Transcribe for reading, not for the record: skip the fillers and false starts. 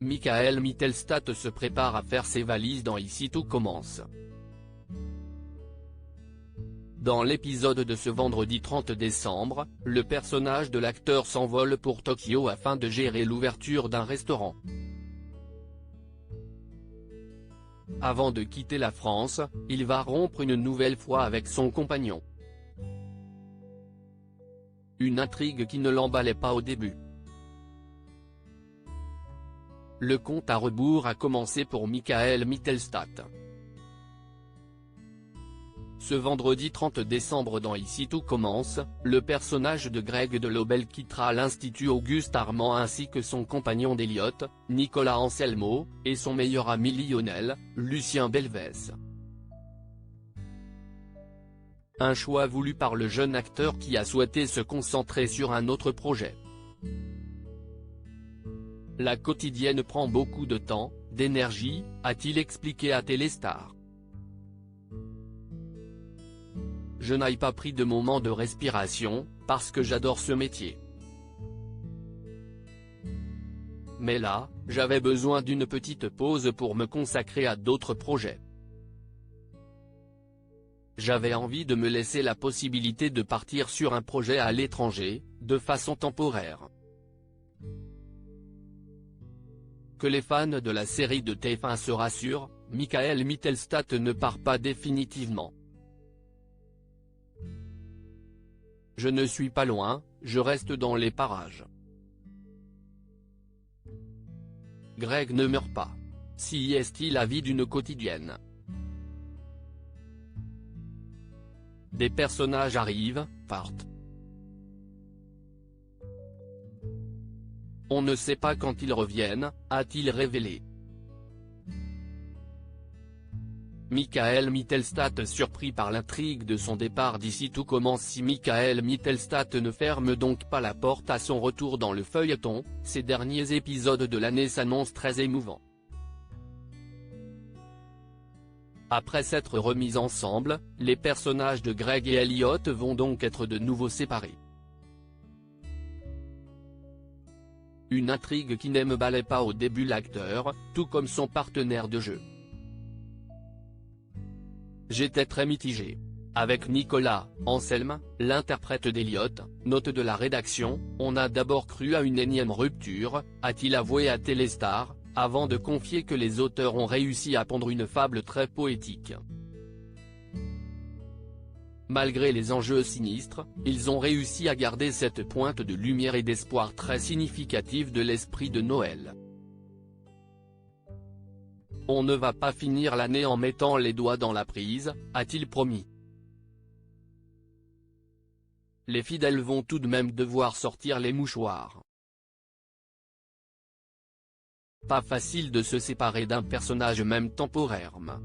Michael Mittelstadt se prépare à faire ses valises dans Ici tout commence. Dans l'épisode de ce vendredi 30 décembre, le personnage de l'acteur s'envole pour Tokyo afin de gérer l'ouverture d'un restaurant. Avant de quitter la France, il va rompre une nouvelle fois avec son compagnon. Une intrigue qui ne l'emballait pas au début. Le compte à rebours a commencé pour Michael Mittelstadt. Ce vendredi 30 décembre dans Ici tout commence, le personnage de Greg Delobel quittera l'Institut Auguste Armand ainsi que son compagnon d'Eliott, Nicolas Anselmo, et son meilleur ami Lionel, Lucien Belvès. Un choix voulu par le jeune acteur qui a souhaité se concentrer sur un autre projet. La quotidienne prend beaucoup de temps, d'énergie, a-t-il expliqué à Téléstar. Je n'ai pas pris de moment de respiration, parce que j'adore ce métier. Mais là, j'avais besoin d'une petite pause pour me consacrer à d'autres projets. J'avais envie de me laisser la possibilité de partir sur un projet à l'étranger, de façon temporaire. Que les fans de la série de TF1 se rassurent, Michael Mittelstadt ne part pas définitivement. Je ne suis pas loin, je reste dans les parages. Greg ne meurt pas. Si est-il la vie d'une quotidienne. Des personnages arrivent, partent. On ne sait pas quand ils reviennent, a-t-il révélé. Michael Mittelstadt surpris par l'intrigue de son départ d'Ici tout commence. Si Michael Mittelstadt ne ferme donc pas la porte à son retour dans le feuilleton, ces derniers épisodes de l'année s'annoncent très émouvants. Après s'être remis ensemble, les personnages de Greg et Eliott vont donc être de nouveau séparés. Une intrigue qui n'emballait pas au début l'acteur, tout comme son partenaire de jeu. J'étais très mitigé. Avec Nicolas Anselme, l'interprète d'Eliott, note de la rédaction, on a d'abord cru à une énième rupture, a-t-il avoué à Téléstar, avant de confier que les auteurs ont réussi à pondre une fable très poétique. Malgré les enjeux sinistres, ils ont réussi à garder cette pointe de lumière et d'espoir très significative de l'esprit de Noël. On ne va pas finir l'année en mettant les doigts dans la prise, a-t-il promis. Les fidèles vont tout de même devoir sortir les mouchoirs. Pas facile de se séparer d'un personnage même temporairement.